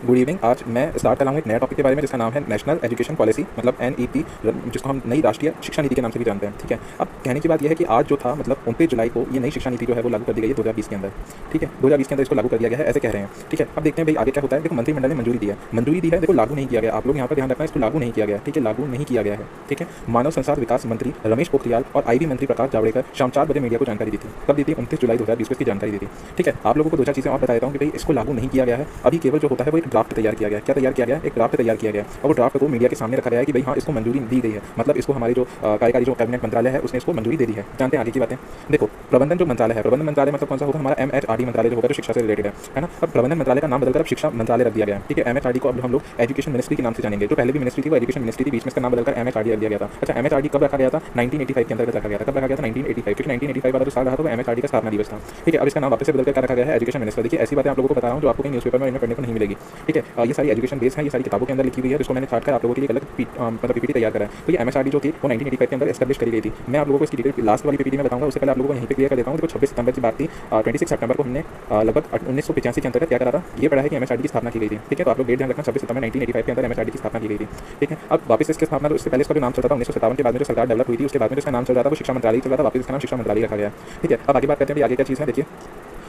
Good evening. आज मैं start कर रहा हूँ एक नया टॉपिक के बारे में जिसका नाम है नेशनल एजुकेशन पॉलिसी, मतलब NEP, जिसको हम नई राष्ट्रीय शिक्षा नीति के नाम से भी जानते हैं। ठीक है, अब कहने की बात यह है कि आज जो था मतलब 29 जुलाई को ये नई शिक्षा नीति जो है वो लागू कर दी गई है 2020 के अंदर। ठीक है, 2020 के अंदर इसको लागू कर दिया गया है, ऐसे कह रहे हैं। ठीक है, अब देखते हैं भाई आगे क्या होता है। देखो मंत्रिमंडल ने मंजूरी दी है, देखो लागू नहीं किया गया। आप लोग यहाँ पर ध्यान रखना, इसको लागू नहीं किया गया। ठीक है, लागू नहीं किया गया है। ठीक है, मानव संसाधन विकास मंत्री रमेश पोखरियाल और IB मंत्री प्रकाश जावड़ेकर शाम 4 बजे मीडिया को जानकारी दी थी। कब दी थी? 29 जुलाई 2020 को इसकी जानकारी दी थी। ठीक है, आप लोगों को दो चार चीज़ें और बता देता हूँ कि भाई इसको लागू नहीं किया गया है। अभी केवल जो होता है वो एक ड्राफ्ट तैयार किया गया है। क्या तैयार किया गया? एक ड्राफ्ट तैयार किया गया और वो ड्राफ्ट को मीडिया के सामने रखा गया है कि भाई हाँ इसको मंजूरी दी गई है, मतलब इसको हमारी जो कार्यकारी जो कैबिनेट मंत्रालय है उसने इसको मंजूरी दे दी है। जानते हैं आगे की बातें। देखो प्रबंधन जो मंत्रालय है, प्रबंधन मंत्रालय मतलब कौन सा होगा? हमारा MHRD मंत्रालय जो होगा, जो शिक्षा से रिलेटेड है ना। अब प्रबंधन मंत्रालय का नाम बदलकर अब शिक्षा मंत्रालय रख दिया गया है। ठीक है, MHRD को अब हम लोग एजुकेशन मिनिस्ट्री के नाम से जानेंगे। जो पहले भी मिनिस्ट्री थी वो एजुकेशन मिनिस्ट्री थी, बीच में इसका नाम बदलकर MHRD रख दिया गया था। अच्छा, MHRD कब रखा गया था? 1985 के अंतर्गत रखा गया था। कब रखा गया था? 1985, क्योंकि 1985 वाला जो साल रहा था वो MHRD का स्थापना दिवस था। ठीक है, अब इसका नाम वापस से बदलकर क्या रखा गया है? Education minister. देखिए ऐसी बातें आप लोगों को बता रहा हूँ जो आपको कहीं न्यूज़पेपर में इनमें पढ़ने को नहीं मिलेगी। ठीक है, ये सारी एजुकेशन बेस है, ये सारी किताबों के अंदर लिखी हुई है, जिसको मैंने छाट कर आप लोगों के लिए अलग मतलब PPT तैयार करा है। तो ये MHRD जो थी वो 1985 के अंदर एस्टैब्लिश करी गई थी। मैं आप लोगों को इसकी डिटेल लास्ट वाली PPT में बताऊंगा, उससे पहले आप लोगों को यहीं पे क्लियर कर देता हूँ। देखो 26 सितंबर की बात थी, 26 सितंबर को हमने लगभग 1985 के अंतर्गत क्या करा था? ये पढ़ा है कि MHRD की स्थापना की गई थी। ठीक है, तो आप लोग डेट ध्यान रखना, 26 सितंबर 1985 के अंदर MHRD की स्थापना की गई थी। ठीक है, अब वापस इसकी स्थापना, तो इससे पहले इसका जो नाम चलता था 1957 के बाद में जो सरकार डेवलप हुई थी उसके बाद में इसका नाम चल रहा था वो शिक्षा मंत्रालय चल रहा था, वापस इसका नाम शिक्षा मंत्रालय रखा गया। ठीक है, अब आगे बात करते हैं आगे क्या चीज़ है। देखिए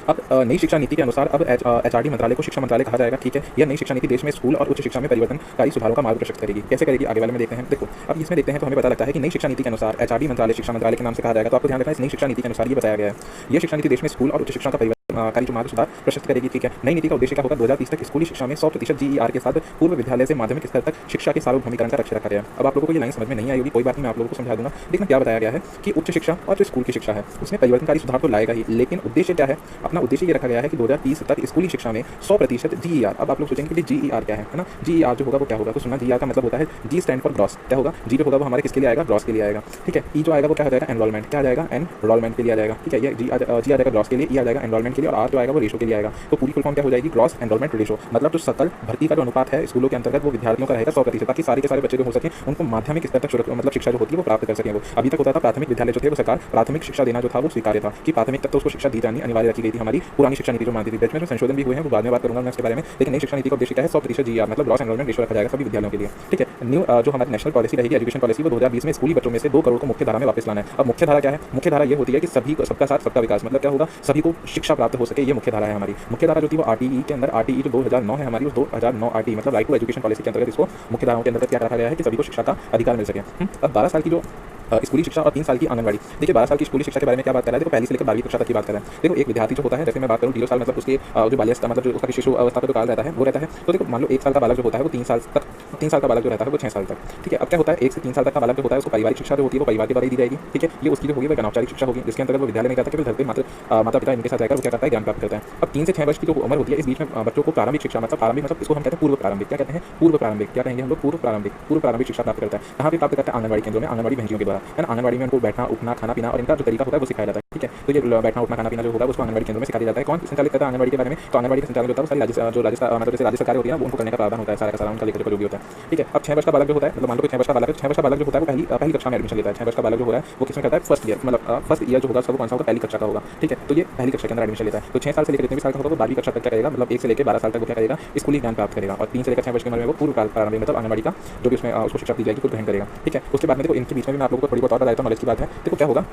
अब नई शिक्षा नीति के अनुसार अब HRD मंत्रालय को शिक्षा मंत्रालय कहा जाएगा। ठीक है, यह नई शिक्षा नीति देश में स्कूल और उच्च शिक्षा में परिवर्तनकारी सुधारों का मार्ग प्रशस्त करेगी। कैसे करेगी आगे वाले में देखते हैं। देखो अब इसमें देखते हैं तो हमें पता लगता है कि नई शिक्षा नीति के अनुसार HRD मंत्रालय शिक्षा मंत्रालय के नाम से कहा जाएगा। तो आपको ध्यान रखना, इस नई शिक्षा नीति के अनुसार ये बताया गया है। यह शिक्षा नीति देश में स्कूल और उच्च शिक्षा का परिवर्तनकारी जो मार्ग सुधार प्रशस्त करेगी। ठीक है, नई नीति का उद्देश्य क्या होगा? 2030 तक स्कूली शिक्षा में 100% GER के साथ पूर्व विद्यालय से माध्यमिक स्तर तक शिक्षा के सार्वभौमिकरण का लक्ष्य रखा गया है। अब आप लोगों को ये लाइन समझ में नहीं आई होगी, कोई बात नहीं, मैं आप लोगों को समझा दूंगा। देखना क्या बताया गया है कि उच्च शिक्षा और जो स्कूल की शिक्षा है उसमें परिवर्तनकारी सुधार तो लाएगा ही, लेकिन उद्देश्य क्या है? अपना उद्देश्य ये रखा गया है कि 2030 तक स्कूली शिक्षा में 100% GER। अब आप लोग सोचेंगे कि GER क्या है ना? GER जो होगा वो क्या होगा? तो सुनना, GER का मतलब होता है G स्टैंड फॉर ग्रॉस। क्या होगा? G जो होगा वो हमारे किसके लिए आएगा? ग्रॉस के लिए आएगा। ठीक है, E जो आएगा वो क्या हो जाएगा? एनरोलमेंट। क्या आ जाएगा? एनरोलमेंट के लिए आ जाएगा। ठीक है, ये G आ जाएगा ग्रॉस के लिए, E आ जाएगा एनरोलमेंट के लिए, और R जो आएगा वो रेशो के लिए आएगा। तो पूरी फुल फॉर्म क्या हो जाएगी? Gross enrolment ratio. मतलब जो सकल भर्ती का जो अनुपात है स्कूलों के अंतर्गत वो विद्यार्थियों का रहेगा 100%, ताकि सारे के सारे बच्चे जो हो सके उनको माध्यमिक स्तर तक मतलब शिक्षा जो होती है वो प्राप्त कर सकें। वो अभी तक होता था प्राथमिक विद्यालय जो थे वो सरकार प्राथमिक शिक्षा देना जो था वो स्वीकार्य था कि प्राथमिक तक तो उसको शिक्षा दी जानी अनिवार्य रखी गई थी। हमारी पुरानी शिक्षा नीति जो मानती थी, बीच में जो संशोधन भी हुए हैं वो बाद में बात करूंगा मैं इसके बारे में। लेकिन नई शिक्षा नीति का उद्देश्य क्या है? 100% GER मतलब ग्रॉस एनरोलमेंट रेशो रखा जाएगा सभी विद्यालयों के लिए। ठीक है, न्यू जो हमारी नेशनल पॉलिसी रहेगी एजुकेशन पॉलिसी वो 2020 में स्कूली बच्चों में से 2 करोड़ को मुख्य धारा में वापस लाना है। अब मुख्य धारा क्या है? मुख्य धारा ये होती है कि सभी को सबका साथ सबका विकास, मतलब क्या होगा? सभी को शिक्षा प्राप्त हो सके, ये मुख्य धारा है हमारी। मुख्य धारा जो थी वो RTE के अंदर, RTE जो 2009 है हमारी, उस 2009 RTE मतलब राइट टू एजुकेशन पॉलिसी के अंतर्गत इसको मुख्य धाराओं के अंतर्गत क्या रखा गया है कि सभी को शिक्षा का अधिकार मिल सके। अब 12 साल की जो स्कूली शिक्षा और 3 साल की आंगनवाड़ी। देखिए 12 साल की स्कूली शिक्षा के बारे में क्या बात कर रहा है? देखो पहली से लेकर 12वीं कक्षा तक की बात कर रहा है। देखो एक विद्यार्थी जो होता है, जैसे मैं बात करूँ 0 साल मतलब उसके जो बाल्यावस्था मतलब जो उसका शिशु अवस्था का जो काल रहता है वो रहता है। तो देखो मान लो 1 साल का बालक जो होता है वो 3 साल तक, 3 साल का बालक जो रहता है वो 6 साल तक। ठीक है, अब क्या होता है? 1 से 3 साल तक का बालक जो होता है उसको पारिवारिक शिक्षा जो होती है वो परिवार के द्वारा दी जाएगी। ठीक है, ये उसकी जो होगी वो अनौपचारिक शिक्षा होगी, जिसके अंतर्गत वो विद्यालय में जाता है, घर पे माता पिता इनके साथ रहकर वो क्या करता है? ज्ञान प्राप्त करता है। अब 3 से 6 वर्ष की जो उम्र होती है इस बीच में बच्चों को प्रारंभिक शिक्षा मतलब प्रारंभिक मतलब इसको हम कहते हैं पूर्व प्रारंभिक। क्या कहते हैं? पूर्व प्रारंभिक। क्या कहेंगे हम लोग? पूर्व प्रारंभिक शिक्षा प्राप्त करता है। कहाँ पे प्राप्त करता है? आंगनवाड़ी केंद्रों में, आंगनवाड़ी बहनियों के द्वारा, है ना। आंगनवाड़ी में उनको बैठना उठना खाना पीना और इनका जो तरीका होता है वो सिखाया जाता है। ठीक है, तो ये बैठना उठना खाना पीना जो होगा उसको आंगनवाड़ी केंद्रों में सिखाया जाता है। कौन संचालित करता है आंगनवाड़ी के बारे में? तो आंगनवाड़ी का संचालन जो होता है वो सारी जो राजस्थान मतलब जैसे राज्य सरकार होती है ना उनको करने का प्रावधान होता है, सारा का सारा उनका लेकर जो भी होता है। ठीक है, अब 6 वर्ष का बालक जो होता है, मतलब मान लो 6 वर्ष का बालक है, 6 वर्ष का बालक जो होता है वो पहली कक्षा में एडमिशन लेता है। 6 वर्ष का बालक जो हो रहा है वो किसमें करता है? फर्स्ट ईयर, मतलब फर्स्ट ईयर जो होगा उसका वो कौन सा होगा? पहली कक्षा का होगा। ठीक है, तो ये पहली कक्षा के अंदर एडमिशन लेता है। तो 6 साल से लेकर जितने भी साल का होगा वो 12वीं कक्षा तक क्या करेगा? मतलब 1 से लेकर 12 साल तक वो क्या करेगा? स्कूली ज्ञान प्राप्त करेगा। और 3 से लेकर 6 वर्ष की उम्र में वो पूर्व प्रारंभिक मतलब आंगनवाड़ी का जो भी उसमें उसको शिक्षा दी जाएगी वो ग्रहण करेगा। ठीक है, उसके बाद में देखो इनके बीच में भी मैं आप लोगों को थोड़ी बहुत और बताता हूँ, नॉलेज की बात है। देखो क्या होगा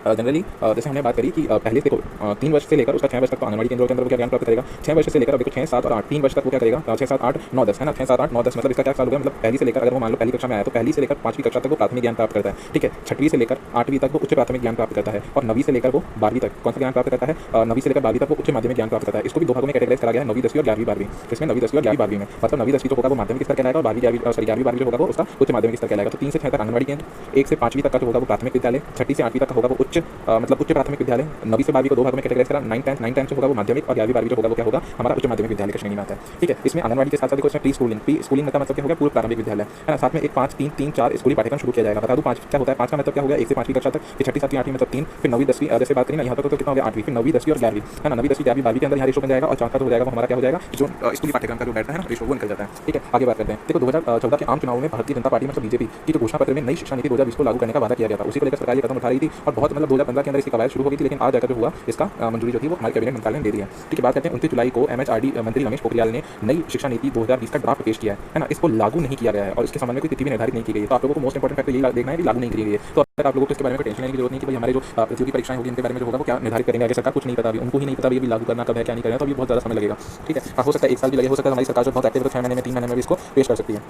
जनरली जैसे हमने बात करी कि पहले देखो 3 वर्ष से लेकर उसका 6 वर्ष तक तो आंगनवाड़ी केंद्रों के अंदर वो क्या ज्ञान प्राप्त करेगा? 6 वर्ष से लेकर देखो 6, 7 और 8 3 वर्ष तक वो क्या करेगा? 6, 7, 8, 9, 10 है ना। 6, 7, 8, 9, 10 मतलब इसका क्या साल हो गया? मतलब पहली से लेकर अगर वो मान लो पहली कक्षा में आया तो पहली से लेकर 5वीं कक्षा तक वो प्राथमिक ज्ञान प्राप्त करता है। ठीक है, 6वीं से लेकर 8वीं तक वो उच्च प्राथमिक ज्ञान प्राप्त करता है, और 9वीं से लेकर वो 12वीं तक कौन सा ज्ञान प्राप्त करता है? 9वीं से लेकर 12वीं तक वो उच्च माध्यमिक ज्ञान प्राप्त करता है। इसको भी 2 भागों में कैटेगराइज करा गया है, 9वीं 10वीं और 11वीं 12वीं। इसमें 9वीं 10वीं और 11वीं 12वीं में मतलब 9वीं 10वीं जो होगा वो माध्यमिक स्तर कहलाएगा और 12वीं 11वीं जो होगा वो उसका उच्च माध्यमिक स्तर कहलाएगा। तो 3 से 6 तक आंगनवाड़ी केंद्र, 1 से 5वीं तक का जो होगा वो प्राथमिक विद्यालय, 6वीं से 8वीं तक का होगा वो उच्च मतलब उच्च प्राथमिक विद्यालय, 9वीं से 12वीं को 2 भागों में कैटेगराइज करा। 9, 10 जो होगा वो माध्यमिक और 11वीं 12वीं जो होगा वो क्या होगा? हमारा उच्च माध्यमिक विद्यालय की श्रेणी में आता है। ठीक है, इसमें आंगनवाड़ी के साथ साथ देखो इसमें प्री स्कूलिंग का मतलब क्या हो गया? पूर्व प्रारंभिक विद्यालय, है ना। साथ में एक 5, 3, 3, 4 स्कूली पाठ्यक्रम शुरू किया जाएगा। बता दूं 5 क्या होता है? 5 का मतलब क्या हो गया? 1 से 5वीं कक्षा तक, फिर 6ठी 7वीं 8वीं मतलब 3, फिर 9वीं 10वीं जैसे बात करें ना यहाँ तक तो कितना हो गया? 8वीं, फिर 9वीं 10वीं और 11वीं, है ना। 9वीं 10वीं 11वीं 12वीं के अंदर यहाँ रेशो बन जाएगा और चौथा जो हो जाएगा वो हमारा क्या हो जाएगा? जो स्कूली पाठ्यक्रम का जो बैठता है ना रेशो वो निकल जाता है। ठीक है, आगे बात करते हैं। देखो 2014 के आम चुनाव में भारतीय जनता पार्टी मतलब BJP की जो घोषणा पत्र में नई शिक्षा नीति 2020 को लागू करने का वादा किया गया था, उसी को लेकर सरकार ये कदम उठा रही थी और बहुत मतलब 2015 के अंदर इसकी कवायद शुरू हो गई थी, लेकिन आज जाकर जो हुआ इसका मंजूरी जो थी वो हमारे कैबिनेट मंत्रालय ने दे दी है। ठीक है, बात करते हैं 29 जुलाई को MHRD मंत्री रमेश पोखरियाल ने नई शिक्षा नीति 2020 का ड्राफ्ट पेश किया है ना। इसको लागू नहीं किया गया है और इसके संबंध में कोई तिथि भी निर्धारित नहीं की गई है। तो आप लोगों को मोस्ट इंपॉर्टेंट फैक्टर यही देखना है कि लागू नहीं की गई है। तो अब तक आप लोगों को इसके बारे में टेंशन लेने की जरूरत नहीं कि भाई हमारे जो प्रतियोगी परीक्षाएं होगी इनके बारे में जो होगा वो क्या निर्धारित करेंगे, आगे सरकार कुछ नहीं पता, अभी उनको ही नहीं पता अभी लागू करना कब है क्या नहीं करना, तो अभी बहुत ज़्यादा समय लगेगा। ठीक है, हो सकता है 1 साल भी लगे, हो सकता है हमारी सरकार जो बहुत एक्टिव है 6 महीने में 3 महीने में भी इसको पेश कर सकती है।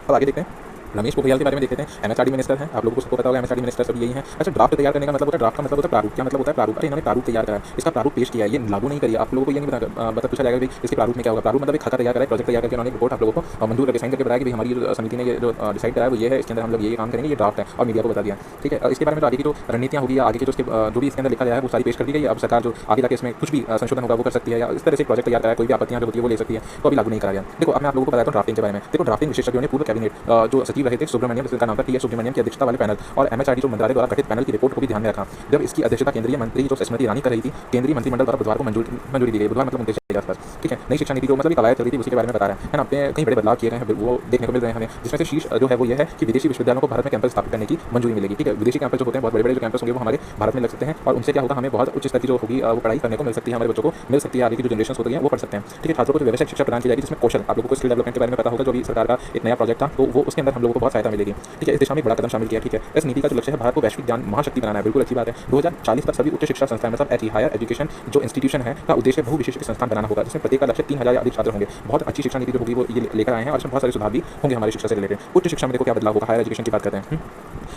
अब आगे देखते हैं रमेश पोखरियाल के बारे में देखते हैं। MHRD मिनिस्टर हैं, आप लोगों को सबको पता होगा MHRD मिनिस्टर सब यही है। अच्छा, ड्राफ्ट तैयार करने का मतलब होता है, ड्राफ्ट का मतलब होता है प्रारूप। क्या मतलब होता है प्रारूप? अरे इन्होंने प्रारूप तैयार करा है, इसका प्रारूप पेश किया है, ये लागू नहीं करिए। आप लोगों को ये नहीं बता पूछा जाएगा कि इसके प्रारूप में क्या होगा। प्रारूप मतलब एक खाका तैयार करा है, प्रोजेक्ट तैयार करके उन्होंने रिपोर्ट आप लोगों को मंजूर करके साइन करके बताया कि हमारी जो समिति ने ये जो डिसाइड करा है वो ये है, इसके अंदर हम लोग ये काम करेंगे, ये ड्राफ्ट है और मीडिया को बता दिया। ठीक है, इसके बारे में तो आगे की जो रणनीतियाँ होगी या आगे की जो भी इसके अंदर लिखा गया है वो सारी पेश कर दी गई। अब सरकार जो आगे जाके इसमें कुछ भी संशोधन होगा वो कर सकती है, या इस तरह से प्रोजेक्ट तैयार करा है, कोई भी आपत्तियाँ जो होती है वो ले सकती है, तो अभी लागू नहीं करा गया। देखो अब मैं आप लोगों को बताता हूँ ड्राफ्टिंग के बारे में। देखो ड्राफ्टिंग विशेषज्ञों ने पूर्व कैबिनेट जो सचिव रहे थे सुब्रमण्यम, जिसका नाम था TS सुब्रमण्यम की अध्यक्षता वाले पैनल और MHRD जो मंत्रालय द्वारा गठित पैनल की रिपोर्ट को भी ध्यान में रखा। जब इसकी अध्यक्षता केंद्रीय मंत्री जो स्मृति ईरानी कर रही थी, केंद्रीय मंत्रिमंडल द्वारा बुधवार को मंजूरी दी गई। बुधवार मतलब 29 के आसपास। ठीक है, नई शिक्षा नीति जो मतलब कवायद चल रही थी उसी के बारे में बता रहा है ना। अपने कई बड़े बदलाव किए गए हैं वो देखने को मिल रहे हैं हमें, जिसमें से शीर्ष जो है वो ये है कि विदेशी विश्वविद्यालयों को भारत में कैंपस स्थापित करने की मंजूरी मिलेगी। ठीक है, विदेशी कैंपस जो होते हैं बहुत बड़े बड़े जो कैंपस होंगे वो हमारे भारत में लग सकते हैं और उनसे क्या होगा, हमें बहुत उच्च स्तर की जो होगी वो पढ़ाई करने को मिल सकती है, हमारे बच्चों को मिल सकती है, आगे की जो जनरेशन होती है वो पढ़ सकते हैं। ठीक है, छात्रों को जो व्यावसायिक शिक्षा प्रदान की जाएगी जिसमें कौशल, आप लोगों को स्किल डेवलपमेंट के बारे में पता होगा, जो भी सरकार का एक नया प्रोजेक्ट था तो वो उसके अंदर हम लोगों को बहुत सहायता मिलेगी। ठीक है, इस दिशा में बड़ा कदम शामिल किया। ठीक है, इस नीति का जो लक्ष्य है भारत को वैश्विक ज्ञान महाशक्ति बनाना है, बिल्कुल अच्छी बात है। 2040 तक सभी उच्च शिक्षा संस्थान मतलब HE हायर एजुकेशन जो इंस्टीट्यूशन है का उद्देश्य बहुविशिष्ट संस्थान बनाना होगा, जिसमें प्रत्येक का लक्ष्य 3000 या अधिक छात्र होंगे। बहुत अच्छी शिक्षा नीति जो होगी वो ये लेकर आए हैं और इसमें बहुत सारे सुधार भी होंगे हमारी शिक्षा से रिलेटेड। उच्च शिक्षा में देखो क्या बदलाव होगा, हायर एजुकेशन की बात करते हैं।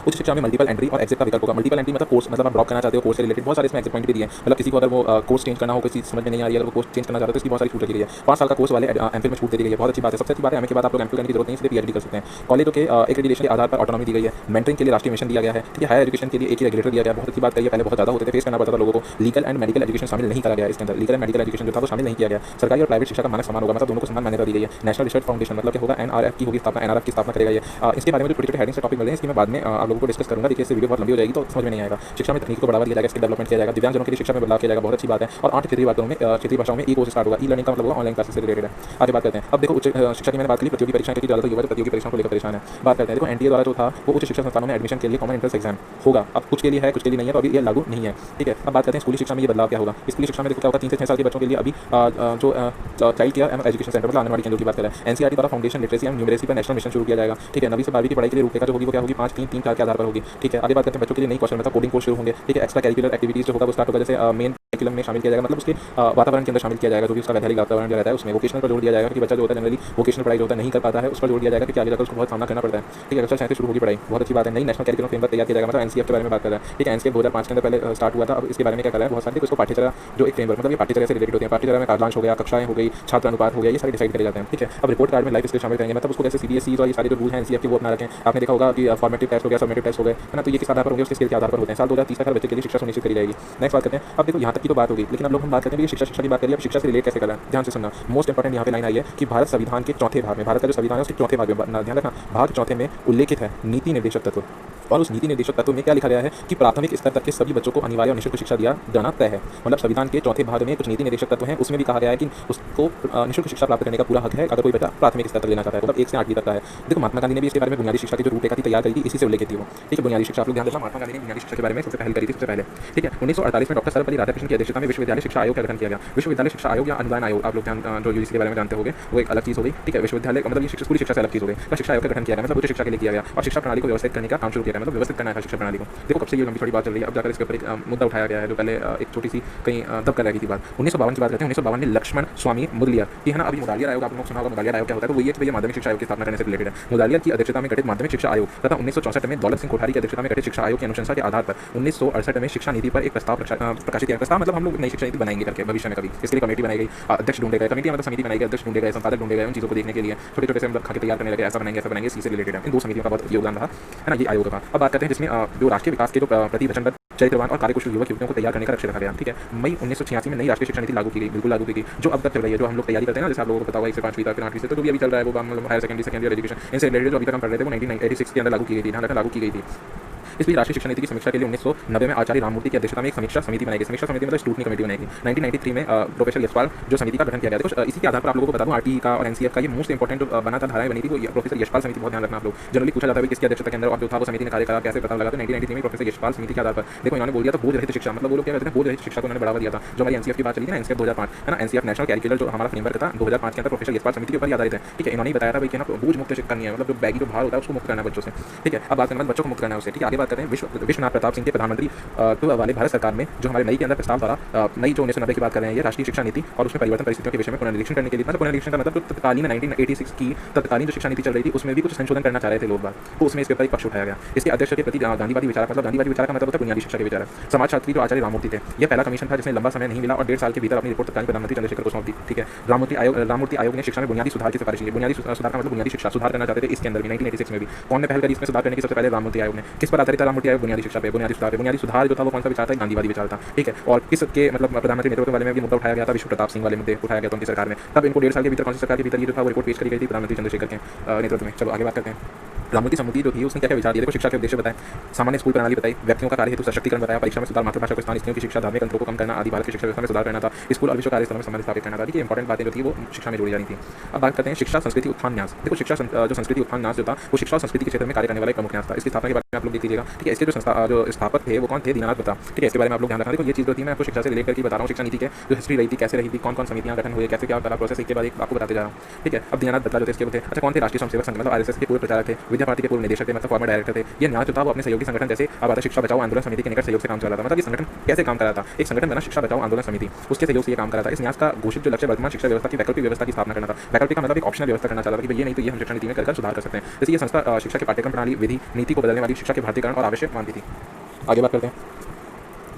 उच्च शिक्षा में मल्टीपल एंट्री और एग्जिट का विकल्प होगा। मल्टीपल एंट्री मतलब कोर्स, मतलब आप ड्रॉप करना चाहते हो कोर्स से रिलेटेड, बहुत सारे इसमें एग्जिट पॉइंट भी दिए हैं। मतलब किसी को अगर वो कोर्स चेंज करना हो, किसी समझ में नहीं आ रही है, अगर वो कोर्स चेंज करना चाहते हो तो इसकी बहुत सारी छूट दी गई है। 5 साल का कोर्स वाले MPhil में छूट दे दी गई है, बहुत अच्छी बात है। सबसे अच्छी बात है MA के बाद आप लोग MPhil करने की जरूरत नहीं, सीधे PhD कर सकते हैं। कॉलेजों के एक्रेडिटेशन के आधार पर ऑटोनॉमी दी गई है। मेंटरिंग के लिए राष्ट्रीय मिशन दिया गया है। ठीक है, हायर एजुकेशन के लिए एक ही रेगुलेटर दिया गया, बहुत अच्छी बात कही है। पहले बहुत ज़्यादा होते थे, फेस करना पड़ता था लोगों को। लीगल एंड मेडिकल एजुकेशन शामिल नहीं करा गया इसके अंदर, लीगल एंड मेडिकल एजुकेशन जो था वो शामिल नहीं किया गया। सरकारी और प्राइवेट शिक्षा का मानक समान होगा, मतलब दोनों को समान मान्यता दी गई है। नेशनल रिसर्च फाउंडेशन मतलब क्या होगा, NRF की होगी स्थापना, NRF की स्थापना करेगा ये। इसके बारे में जो छोटे-छोटे हेडिंग से टॉपिक मिल रहे हैं इसकी मैं बाद में आप लोगों को डिस्कस करूंगा। देखिए इससे वीडियो बहुत लंबी हो जाएगी तो समझ में नहीं आएगा। शिक्षा में तकनीक को बढ़ावा दिया जाएगा, स्किल डेवलपमेंट किया जाएगा, दिव्यांगजनों के लिए शिक्षा में बदलाव किया जाएगा, बहुत अच्छी बात है। और 8 क्षेत्रीय भाषाओं में ई-कोर्स स्टार्ट होगा। ई लर्निंग का मतलब होगा ऑनलाइन क्लासेस से रिलेटेड है। आगे बात करते हैं। अब देखो उच्च शिक्षा की मैंने बात की, प्रतियोगी परीक्षाएं की ज़्यादातर युवा प्रतियोगी परीक्षाओं को लेकर परेशान है। बात करते हैं, देखो NTA द्वारा जो था वो उच्च शिक्षा संस्थानों में एडमिशन के लिए कॉमन एंट्रेंस एग्जाम होगा। अब कुछ के लिए है, कुछ के लिए नहीं है, तो अभी ये लागू नहीं है। ठीक है, अब बात करते हैं स्कूली शिक्षा में ये बदलाव क्या होगा। स्कूली शिक्षा में देखो क्या होगा, 3 से 6 साल के बच्चों के लिए अभी जो child care and education centre मतलब आंगनवाड़ी केंद्रों की बात करें। NCERT द्वारा फाउंडेशन लिटरेसी एंड न्यूमरेसी पर नेशनल मिशन शुरू किया जाएगा। ठीक है, 9वीं से 12वीं की पढ़ाई के लिए रूपरेखा जो होगी वो क्या होगी, 5-3-3-4 के आधार पर होगी। ठीक है, आगे बात करते हैं बच्चों के लिए नई कौशल मतलब कोडिंग कोर्स शुरू होंगे। ठीक है, एक्स्ट्रा करिकुलर एक्टिविटीज जो होगा वो स्टार्ट होगा, जैसे मेन करिकुलम में शामिल किया जाएगा, मतलब उसके वातावरण के अंदर शामिल किया जाएगा, जो भी उसका वैधानिक वातावरण जो रहता है उसमें वोकेशनल पर जोर दिया जाएगा कि बच्चा जो होता है जनरली वोकेशनल पढ़ाई जो होता है नहीं कर पाता है, उस पर जोर दिया जाएगा कि आगे जाकर उसको बहुत सामना करना पड़ता है। ठीक है, कक्षा 6 से शुरू होगी पढ़ाई, बहुत अच्छी बात है। नई नेशनल करिकुलम फ्रेमवर्क तैयार किया जाएगा, मतलब NCF के बारे में बात कर रहे हैं। ठीक है, NCF 2005 के अंदर पहले स्टार्ट हुआ था, अब इसके बारे में क्या कर रहा है बहुत सारे इसको पाठ्यचर्या जो एक फ्रेमवर्क मतलब ये पाठ्यचर्या से रिलेटेड होते हैं। पाठ्यचर्या में कार्यांश हो गया, कक्षाएं हो गई, छात्र अनुपात हो गया, ये सारे डिसाइड करे जाते हैं। ठीक है, अब रिपोर्ट कार्ड में लाइफ स्किल शामिल करेंगे, मतलब उसको जैसे CBSE और ये सारे जो रूल हैं NCF के वो अपना रखें। आपने देखा होगा कि फॉर्मेटिव टेस्ट हो गया, सबमेटिव टेस्ट हो गए, है ना, तो ये किस आधार पर होंगे, उसके स्किल के आधार पर होते हैं। साल 2030 तक हर बच्चे के लिए शिक्षा सुनिश्चित करी जाएगी। नेक्स्ट बात करते हैं। अब देखो यहाँ तक की तो बात होगी, लेकिन अब लोग हम बात करते हैं कि शिक्षा की बात करिए, अब शिक्षा से रिलेट कैसे करना है, ध्यान से सुनना। मोस्ट इंपॉर्टेंट यहाँ पे लाइन आई है कि भारत संविधान के चौथे भाग में, भारत का जो संविधान है उसके चौथे भाग में ध्यान रखना, भाग चौथे में उल्लेखित है नीति निर्देशक तत्व। और उस नीति निर्देशक तत्व में क्या लिखा गया है कि प्राथमिक स्तर तक के सभी बच्चों को अनिवार्य और निःशुल्क शिक्षा दिया जाना तय है। मतलब संविधान के चौथे भाग में कुछ नीति निर्देशक तत्व हैं, उसमें भी कहा गया है कि उसको निःशुल्क शिक्षा प्राप्त करने का पूरा हक है अगर कोई बच्चा प्राथमिक स्तर तक लेना चाहता है, मतलब 1 से 8वीं तक का है। देखो महात्मा गांधी ने भी इसके बारे में बुनियादी शिक्षा की जो रूपरेखा थी तैयार करी थी, इसी से उल्लेखित थी वो। ठीक है, बुनियादी शिक्षा आप लोग ध्यान देना, महात्मा गांधी ने बुनियादी शिक्षा के बारे में सबसे पहले करी थी, सबसे पहले। ठीक है, 1948 में डॉक्टर सर्वपल्ली राधाकृष्णन की अध्यक्षता में विश्वविद्यालय शिक्षा आयोग का गठन किया गया। विश्वविद्यालय शिक्षा आयोग या अनुदान आयोग आप लोग जो UGC के बारे में जानते होंगे वो एक अलग चीज हो गई। ठीक है, विश्वविद्यालय मतलब ये स्कूली शिक्षा से अलग चीज हो गई। तो शिक्षा आयोग का गठन किया गया, मतलब उच्च शिक्षा के लिए किया गया और शिक्षा प्रणाली को व्यवस्थित करने का काम शुरू किया गया, मतलब व्यवस्थित करना है शिक्षा प्रणाली को। देखो कब से ये लंबी थोड़ी बात चल रही है, अब जाकर इसके ऊपर एक मुद्दा उठाया गया है जो पहले एक छोटी सी कहीं दब कर रह गई थी बात। 1952 की बात करते हैं। 1952 में लक्ष्मण स्वामी मुदलियार की है ना, अभी मुदलियार आयोग आप लोगों को सुना होगा। मुदलियार आयोग क्या होता है, तो वही है भैया माध्यमिक शिक्षा आयोग की स्थापना करने से रिलेटेड है। मुदलियार की अध्यक्षता में गठित माध्यमिक शिक्षा आयोग तथा 1964 में दौलत सिंह कोठारी की अध्यक्षता में गठित शिक्षा आयोग की अनुशंसा के आधार पर 1968 में शिक्षा नीति पर एक प्रस्ताव प्रकाशित किया। प्रस्ताव मतलब हम लोग नई शिक्षा नीति बनाएंगे करके भविष्य में कभी, इसके लिए कमेटी बनाई गई, अध्यक्ष ढूंढे गए, कमेटी मतलब समिति बनाई गई, अध्यक्ष ढूंढे गए, संपादक ढूंढे गए, उन चीज़ों को देखने के लिए छोटे छोटे से मतलब खाके तैयार करने लगे, ऐसा बनाएंगे, इसी से रिलेटेड है। इन 2 समितियों का बहुत योगदान रहा है ना ये आयोग का। अब बात करते हैं जिसमें जो राष्ट्रीय विकास के जो प्रति वचनबद्ध चरित्रवान और कार्यकुशल युवक युवतियों को तैयार करने का लक्ष्य रखा गया। ठीक है, मई 1986 में नई राष्ट्रीय शिक्षा नीति लागू की गई, बिल्कुल लागू की गई, जो अब तक चल रही है, जो हम लोग तैयारी करते हैं ना, जैसे आप लोगों को पता होगा 1 से 5वीं तक, फिर 8वीं से, तो जो भी अभी चल रहा है वो मतलब हायर सेकेंडरी एजुकेशन इनसे रिलेटेड जो अभी तक हम पढ़ रहे थे वो 1986 के अंदर लागू की गई थी, ध्यान रखना लागू की गई थी। इस बीच राष्ट्रीय शिक्षा नीति की समीक्षा के लिए 1990 में आचार्य राममूर्ति की अध्यक्षता में एक समीक्षा समिति बनाई गई। समीक्षा समिति मतलब स्क्रूटनी कमेटी बनाई गई। 1993 में प्रोफेसर यशपाल जो समिति का गठन किया गया था। कुछ इसी के आधार पर आप लोगों को बता दूं, आरटीई का और एनसीएफ का ये मोस्ट इंपॉर्टेंट जो बना था, धाराएं बनी थी, वो प्रोफेसर यशपाल समिति। बहुत ध्यान रखना आप लोग, जनरली पूछा जाता है किसकी अध्यक्षता के अंदर और जो था वो समिति ने कार्य करा, कैसे पता लगा। तो 1993 में प्रोफेसर यशपाल समिति के आधार पर देखो इन्होंने बोल दिया था बोझ रहित शिक्षा, मतलब वो लोग क्या कहते हैं बोझ रहित शिक्षा को उन्होंने बढ़ावा दिया था। जो हमारी एनसीएफ की बात चली थी ना, एनसीएफ 2005 है ना, एनसीएफ नेशनल कैरिकुलर जो हमारा फ्रेमवर्क था 2005 के अंदर प्रोफेसर यशपाल समिति के ऊपर आधारित है। ठीक है, इन्होंने बताया था भाई कि ना बोझ मुक्त शिक्षा नहीं है, मतलब जो बैगी जो भार होता है उसको मुक्त करना है बच्चों से। ठीक है, अब बात करना बच्चों को मुक्त करना है उससे। ठीक है, आगे बात करते हैं विश्वनाथ प्रताप सिंह के प्रधानमंत्री वाले भारत सरकार में जो हमारे नई के अंदर प्रस्ताव द्वारा नई जो 1990 की बात कर रहे हैं, ये राष्ट्रीय शिक्षा नीति और उसमें परिवर्तन परिस्थितियों के विषय में पुनरीक्षण करने के लिए, मतलब पुनरीक्षण का मतलब जो तत्कालीन 1986 की तत्कालीन जो शिक्षा नीति चल रही थी उसमें भी कुछ संशोधन करना चाह रहे थे लोग बात, तो उसमें इसके ऊपर एक पक्ष उठाया गया। इसके अध्यक्ष के प्रति गांधीवादी विचारक, मतलब गांधीवादी विचारक का मतलब होता है बुनियादी शिक्षा के विचारक, समाजशास्त्री जो आचार्य राममूर्ति थे। यह पहला कमीशन था जिसने लंबा समय नहीं मिला और 1.5 साल के भीतर अपनी रिपोर्ट तत्कालीन प्रधानमंत्री चंद्रशेखर को सौंप दी। ठीक है, राममूर्ति आयोग ने शिक्षा में बुनियादी सुधार की सिफारिश की। बुनियादी सुधार का मतलब बुनियादी शिक्षा सुधार करना चाहते थे इसके अंदर भी 1986 में भी। कौन ने पहल करी इसमें सुधार करने की? सबसे पहले राममूर्ति आयोग ने। किस पर आधारित था राममूर्ति आयोग? बुनियादी शिक्षा पे, बुनियादी सुधार पे। बुनियादी सुधार जो था वो कौन सा विचार था? गांधीवादी विचार था। ठीक है, और किसके मतलब प्रधानमंत्री नेतृत्व वाले में भी मुद्दा उठाया गया था, विश्व प्रताप सिंह वाले मुद्दे उठाया गया था उनकी सरकार में। तब इनको 1.5 साल के भीतर कौन सी सरकार के भीतर ये जो था वो रिपोर्ट पेश करी गई थी प्रधानमंत्री चंद्रशेखर के नेतृत्व में। चलो आगे बात करते हैं। राममूर्ति समिति जो थी उसने क्या क्या विचार दिए? देखो, शिक्षा के उद्देश्य बताएं, सामान्य स्कूल प्रणाली बताई, व्यक्तियों का कार्य हेतु सशक्तिकरण बताया, परीक्षा में सुधार, मातृभाषा को स्थान, स्त्रियों की शिक्षा, धार्मिक अंतरों को कम करना आदि, भारत की शिक्षा व्यवस्था में सुधार करना था, स्कूल और विश्व कार्यस्थलों में संबंध स्थापित करना था। ठीक है, इंपॉर्टेंट बातें जो थी वो शिक्षा में जोड़ी जानी थी। अब बात करते हैं शिक्षा संस्कृति उत्थान न्यास। देखो, शिक्षा जो संस्कृति उत्थान न्यास जो था वो शिक्षा और संस्कृति के क्षेत्र में कार्य करने वाला एक प्रमुख न्यास था। इसकी स्थापना के बारे में आप लोग देख लीजिएगा। ठीक है, इसके जो स्थापक थे वो कौन थे? दीनानाथ बत्ता। ठीक है, इसके बारे में आप लोग ध्यान रखना। देखो, ये चीज़ जो थी मैं आपको शिक्षा से रिलेट करके बता रहा हूँ, शिक्षा नीति के जो हिस्ट्री रही थी, कैसे रही थी, कौन कौन समितियां गठन हुए, कैसे क्या करा प्रोसेस, इसके बाद आपको बताते जा रहा हूँ। ठीक है, अब दीनानाथ बत्ता जो थे इसके थे, अच्छा कौन थे? राष्ट्रीय स्वयंसेवक संघ मतलब आरएसएस के पूर्व प्रचारक थे, विद्या भारती के पूर्व निदेशक थे, मतलब फॉर्मर डायरेक्टर थे। ये न्यास जो था वो अपने सहयोगी संगठन जैसे अब शिक्षा बचाओ आंदोलन समिति के निकट सहयोग से काम चला था। मतलब ये संगठन कैसे काम कर रहा था? एक संगठन बना शिक्षा बचाओ आंदोलन समिति, उसके सहयोग से ये काम कर रहा था। इस न्यास का घोषित जो लक्ष्य वर्तमान शिक्षा व्यवस्था की वैकल्पिक व्यवस्था की स्थापना करना था। वैकल्पिक का मतलब एक ऑप्शनल व्यवस्था करना चाहता था कि ये नहीं तो ये हम शिक्षा नीति में कर सुधार कर सकते हैं। जैसे ये संस्था शिक्षा के पाठ्यक्रम प्रणाली, विधि, नीति को बदलने वाली, शिक्षा के भारतीयकरण और आवश्यक मानती थी। आगे बात करते हैं।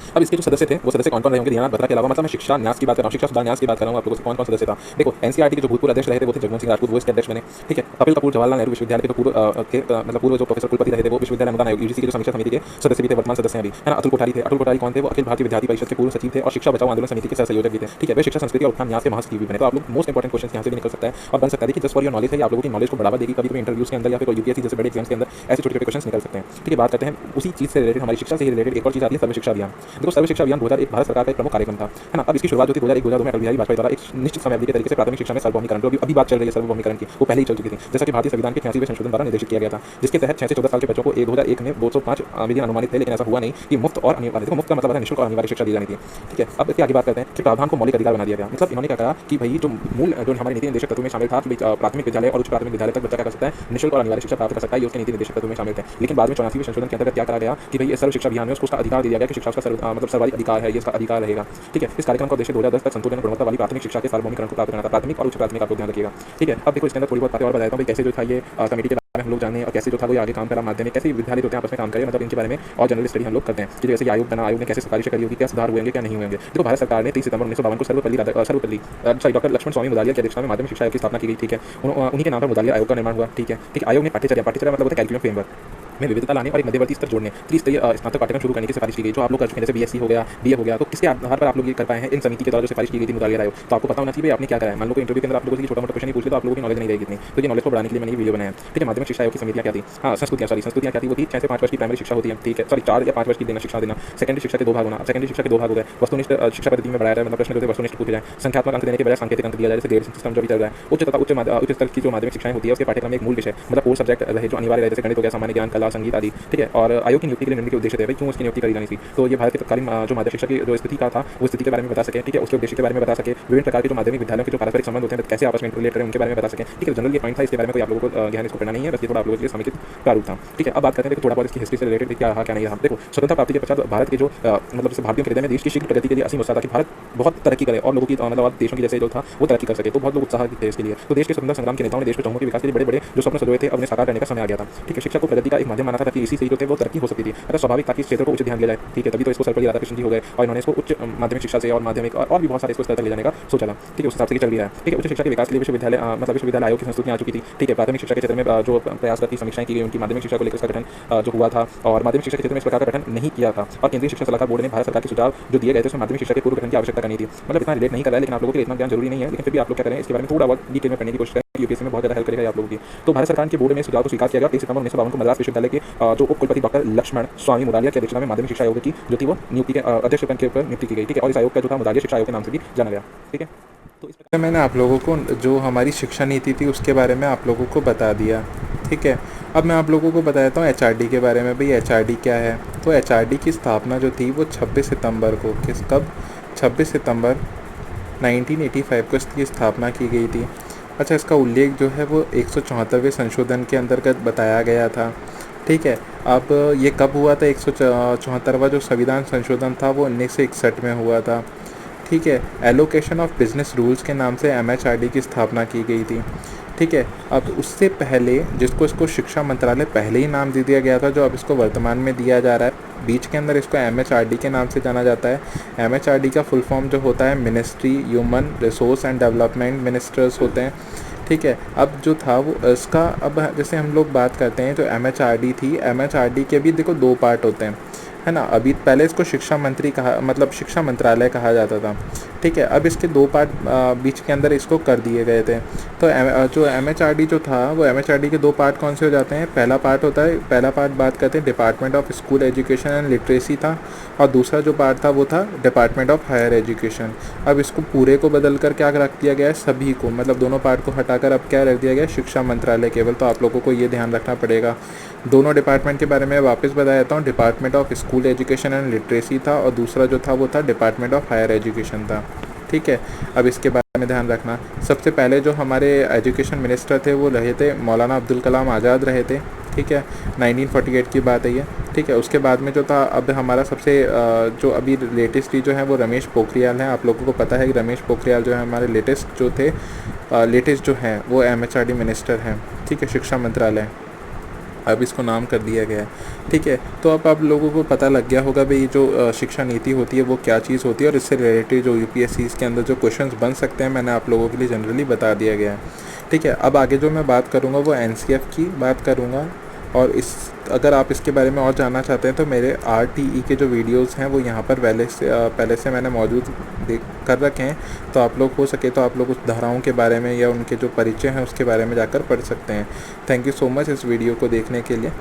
अब इसके जो सदस्य थे वो सदस्य कौन कौन रहे होंगे? दीनानाथ बत्ता के अलावा, मतलब मैं शिक्षा न्यास की बात कर रहा हूँ, शिक्षा सुधार न्यास की बात कर रहा हूँ, आप लोगों से कौन कौन सदस्य था? देखो, एनसीईआरटी के जो भूतपूर्व अध्यक्ष रहे थे वो थे जगमोहन सिंह राजपूत, वो इसके अध्यक्ष बने। ठीक है, कपिल कपूर जवाहरलाल नेहरू विश्वविद्यालय के मतलब पूर्व जो प्रोफेसर कुलपति रहे थे वो विश्वविद्यालय अनुदान आयोग यूजीसी के जो समीक्षा समिति के सदस्य भी थे, वर्तमान सदस्य भी है ना। अतुल कोठारी थे। अतुल कोठारी कौन थे? वो अखिल भारतीय विद्यार्थी परिषद के पूर्व सचिव थे और शिक्षा बचाओ आंदोलन समिति के सहसंयोजक भी थे। ठीक है, वे शिक्षा संस्कृति और उत्थान न्यास के महासचिव भी बने। तो आप लोग मोस्ट इंपॉर्टेंट क्वेश्चन यहाँ से भी निकल सकता है और बन सकता है कि जस्ट फॉर योर नॉलेज है, आप लोगों की नॉलेज को बढ़ावा देगी। कभी इंटरव्यूज के अंदर या फिर यूपीएससी जैसे बड़े एग्जाम्स के अंदर ऐसे छोटे छोटे क्वेश्चन निकल सकते हैं। ठीक है, बात करते हैं उसी चीज से रिलेटेड, हमारी शिक्षा से रिलेटेड एक और चीज आती है, सर्व शिक्षा अभियान। देखो, सर्व शिक्षा अभियान 2001 भारत सरकार का एक प्रमुख कार्यक्रम था, है ना। अब इसकी शुरुआत जो थी 2001-2002 में अटल बिहारी वाजपेयी द्वारा एक निश्चित समय अवधि के तरीके से प्राथमिक शिक्षा में सार्वभौमिकरण, जो अभी बात चल रही है सार्वभौमिकरण की, वो पहले ही चल चुकी थी, जैसा कि भारतीय संविधान के 86वें संशोधन द्वारा निर्देशित किया गया था, जिसके तहत 6 से 14 साल के बच्चों को 2001 में 205 मिलियन अनुमानित थे, लेकिन ऐसा हुआ नहीं कि मुफ्त और अनिवार्य। देखो, मुफ्त का मतलब है निःशुल्क और अनिवार्य शिक्षा दी जानी थी। ठीक है, अब इसकी आगे बात करते हैं कि प्रावधान को मौलिक अधिकार बना दिया गया। मतलब इन्होंने क्या कहा कि भाई जो मूल जो हमारे नीति निर्देशक तत्व में शामिल था कि प्राथमिक विद्यालय और उच्च प्राथमिक विद्यालय तक बच्चा क्या कर सकता है? निःशुल्क और अनिवार्य शिक्षा प्राप्त कर सकता है, ये उसके नीति निर्देशक तत्व में शामिल थे। लेकिन बाद में 84वें संशोधन के अंतर्गत क्या करा गया कि भाई सर्व शिक्षा अभियान में उसको अधिकार दिया गया कि शिक्षा का मतलब सर्वाधिक अधिकार है, ये इसका अधिकार रहेगा। ठीक है, इस कार्यक्रम का उद्देश्य 2010 तक संतुलन गुणवत्ता वाली प्राथमिक शिक्षा के सार्वभौमिकरण को प्राप्त करना था। प्राथमिक और उच्च प्राथमिक आप लोग ध्यान रखिएगा। ठीक है, अब देखो इसके अंदर थोड़ी बहुत बातें और बताता हूँ कैसे जो था ये कमेटी के बारे में हम लोग जाने और कैसे जो था वो आगे काम करा, माध्यमिक कैसे विद्यालय होते हैं आपस में काम करें, मतलब इनके बारे में और जनरल स्टडी हम लोग करते हैं कि जैसे आयोग बना, आयोग ने कैसे सिफारिश करी होगी, क्या सुधार हुएंगे क्या नहीं होंगे। देखो, भारत सरकार ने 30 सितंबर 1952 को सर्वपल्ली डॉक्टर लक्ष्मण स्वामी मुदालिया की अध्यक्षता में माध्यमिक शिक्षा आयोग की स्थापना की गई। ठीक है, उन्हीं के नाम पर मुदालिया आयोग का निर्माण हुआ। ठीक है, आयोग ने पाठ्यचर्या मतलब होता है कैरिकुलम फ्रेमवर्क में विविधता लाने और एक मध्यवर्ती स्तर जोड़ने, त्रिस्तरीय स्नातक पाठ्यक्रम शुरू करने की सिफारिश की गई, जो आप लोग कर चुके हैं, जैसे बीएससी हो गया, बीए हो गया। तो किसके आधार पर आप लोग ये कर पाए हैं? इन समिति के द्वारा जो सिफारिश की गई थी मुदालिया आयोग। तो आपको पता होना चाहिए आपने क्या करा है। मान लो इंटरव्यू के अंदर आप लोगों से छोटा मोटा क्वेश्चन ही पूछ ले तो आप लोगों की नॉलेज नहीं रहेगी इतनी, तो ये नॉलेज को बढ़ाने के लिए मैंने वीडियो बनाया। ठीक है, माध्यमिक शिक्षा आयोग की समितियां क्या थी? हाँ, संस्कृतियां क्या थी? वो थी 6 से 5 वर्ष की प्राइमरी शिक्षा होती है। ठीक है, सॉरी 4 या 5 वर्ष की देना शिक्षा देना। सेकेंडरी शिक्षा के 2 भाग होना, सेकेंडरी शिक्षा के 2 भाग हो गए। वस्तुनिष्ठ शिक्षा पद्धति में बढ़ाया जाए, मतलब प्रश्न जो वस्तुनिष्ठ पूछे जाए, संख्यात्मक अंक देने के बजाय सांकेतिक अंक दिया जाए, जैसे ग्रेड सिस्टम जो भी चल रहा है। उच्च तथा उच्च स्तर की जो माध्यमिक शिक्षाएं होती है उसके पाठ्यक्रम में एक मूल विषय मतलब कोर सब्जेक्ट रहे जो अनिवार्य रहे, जैसे गणित हो गया, सामान्य ज्ञान, कला, संगीत आदि। ठीक है, और आयोग की नियुक्ति के लिए निम्न के उद्देश्य थे। भाई क्यों उसकी नियुक्ति करी जानी थी? तो ये भारत के तत्कालीन जो माध्यमिक शिक्षा की जो स्थिति का था वो स्थिति के बारे में बता सके। ठीक है, उसके उद्देश्य के बारे में बता सके, विभिन्न प्रकार के जो माध्यमिक विद्यालयों के जो पारस्परिक संबंध होते हैं कैसे आपस में रिलेट करें उनके बारे में बता सके। ठीक है, जनरल ये पॉइंट था, इसके बारे में कोई आप लोगों को गहन इसको करना नहीं है, बस ये थोड़ा आप लोगों के लिए समेकित प्रारूप था। ठीक है, अब बात करते हैं थोड़ा बहुत इसकी हिस्ट्री से रिलेटेड क्या रहा क्या नहीं रहा। देखो, स्वतंत्रता प्राप्ति के पश्चात भारत के जो मतलब भारतीयों के हृदय में देश की शीघ्र प्रगति के लिए असीम उत्साह था कि भारत बहुत तरक्की करे और लोगों की मतलब देशों की जैसे जो था वो तरक्की कर सके, तो बहुत लोग उत्साह थे इसके लिए। तो देश के स्वतंत्रता संग्राम के नेताओं ने देश को चहुमुखी विकास के लिए बड़े बड़े जो स्वप्न सजोए थे अपने साकार करने का समय आ गया था। ठीक है, शिक्षा को प्रगति का एक माध्यम माना था ताकि इसी से जो थे वो तरक्की हो सकती थी। अगर स्वाभाविक था कि इस क्षेत्र को उच्च ध्यान दिया जाए। ठीक है, तभी तो इसको सर्वपल्ली राधाकृष्णन जी हो गए और इन्होंने इसको उच्च माध्यमिक शिक्षा से और माध्यमिक और भी बहुत सारे इसको स्तर तक ले जाने का सोचा था। ठीक है, उस हिसाब से चल रहा है। ठीक है, उच्च शिक्षा के विकास के लिए विश्वविद्यालय आयोग की संस्तुतियां आ चुकी थी। ठीक है, प्राथमिक शिक्षा के क्षेत्र में जो प्रयास करती समीक्षाएं की गई उनकी माध्यमिक शिक्षा को लेकर इसका गठन जो हुआ था और माध्यमिक शिक्षा के क्षेत्र में इस प्रकार का गठन नहीं किया था और केंद्रीय शिक्षा सलाहकार बोर्ड ने भारत सरकार के सुझाव जो दिए गए थे उसमें माध्यमिक शिक्षा के पूर्व गठन की आवश्यकता करनी थी। मतलब इतना रिलेट नहीं कर रहा है, लेकिन आप लोगों के लिए इतना ज्ञान जरूरी नहीं है, लेकिन फिर भी आप लोग क्या करें इसके बारे में थोड़ा बहुत डिटेल में पढ़ने की कोशिश करें। यूपीएससी में बहुत ज़्यादा हेल्प करेगा ये आप लोगों की। तो भारत सरकार के बोर्ड में सुझाव को स्वीकार किया गया। 23 सितंबर 1952 को मद्रास विश्वविद्यालय के जो उप कुलपति डॉक्टर लक्ष्मण स्वामी मुदालिया की अध्यक्षता में माध्यमिक शिक्षा आयोग की जो थी वो नियुक्ति के अध्यक्ष पद के ऊपर नियुक्ति की गई। ठीक है, और इस आयोग का जो था मुदालिया शिक्षा आयोग के नाम से भी जाना गया। ठीक है, तो इस प्रकार मैंने आप लोगों को जो हमारी शिक्षा नीति थी उसके बारे में आप लोगों को बता दिया। ठीक है, अब मैं आप लोगों को बताता हूँ एचआरडी के बारे में। भाई एचआरडी क्या है? तो एचआरडी की स्थापना जो थी वो 26 सितंबर को कब 26 सितंबर 1985 को इसकी स्थापना की गई थी। अच्छा, इसका उल्लेख जो है वो 174वें संशोधन के अंतर्गत बताया गया था। ठीक है, अब ये कब हुआ था? 174वां जो संविधान संशोधन था वो 1961 में हुआ था। ठीक है, एलोकेशन ऑफ बिजनेस रूल्स के नाम से एमएचआरडी की स्थापना की गई थी। ठीक है, अब उससे पहले इसको शिक्षा मंत्रालय पहले ही नाम दे दिया गया था, जो अब इसको वर्तमान में दिया जा रहा है। बीच के अंदर इसको एमएचआरडी के नाम से जाना जाता है। एमएचआरडी का फुल फॉर्म जो होता है ministry human resource and development ministers होते हैं। ठीक है, अब जो था वो इसका अब जैसे हम लोग बात करते हैं, जो एमएचआरडी थी, एमएचआरडी के भी देखो दो पार्ट होते हैं, है ना। अभी पहले इसको शिक्षा मंत्री कहा, मतलब शिक्षा मंत्रालय कहा जाता था। ठीक है, अब इसके दो पार्ट बीच के अंदर इसको कर दिए गए थे। तो जो एमएचआरडी जो था वो एमएचआरडी के दो पार्ट कौन से हो जाते हैं? पहला पार्ट होता है, पहला पार्ट बात करते हैं department of school education and literacy था, और दूसरा जो पार्ट था वो था डिपार्टमेंट ऑफ हायर एजुकेशन। अब इसको पूरे को बदल कर क्या रख दिया गया है? सभी को, मतलब दोनों पार्ट को हटाकर अब क्या रख दिया गया है? शिक्षा मंत्रालय केवल। तो आप लोगों को ये ध्यान रखना पड़ेगा। दोनों डिपार्टमेंट के बारे में वापस बता देता हूँ। Department of school education and literacy था, और दूसरा जो था वो था डिपार्टमेंट ऑफ हायर एजुकेशन था। ठीक है, अब इसके बारे में ध्यान रखना। सबसे पहले जो हमारे एजुकेशन मिनिस्टर थे वो रहे थे मौलाना अब्दुल कलाम आज़ाद रहे थे। ठीक है, 1948 की बात है ये। ठीक है, उसके बाद में जो था अब हमारा सबसे जो अभी लेटेस्ट जो है वो रमेश पोखरियाल हैं। आप लोगों को पता है कि रमेश पोखरियाल जो है हमारे लेटेस्ट जो हैं वो एमएचआरडी मिनिस्टर हैं। ठीक है, शिक्षा मंत्रालय अब इसको नाम कर दिया गया है। ठीक है, तो अब आप लोगों को पता लग गया होगा भाई जो शिक्षा नीति होती है वो क्या चीज़ होती है, और इससे रिलेटेड जो यूपीएससी के अंदर जो क्वेश्चंस बन सकते हैं मैंने आप लोगों के लिए जनरली बता दिया गया है। ठीक है, अब आगे जो मैं बात करूँगा वो एनसीएफ की बात करूँगा, और अगर आप इसके बारे में और जानना चाहते हैं तो मेरे आरटीई के जो वीडियोस हैं वो यहाँ पर पहले से मैंने मौजूद कर रखे हैं। तो आप लोग हो सके तो आप लोग उस धाराओं के बारे में या उनके जो परिचय हैं उसके बारे में जाकर पढ़ सकते हैं। थैंक यू सो मच इस वीडियो को देखने के लिए।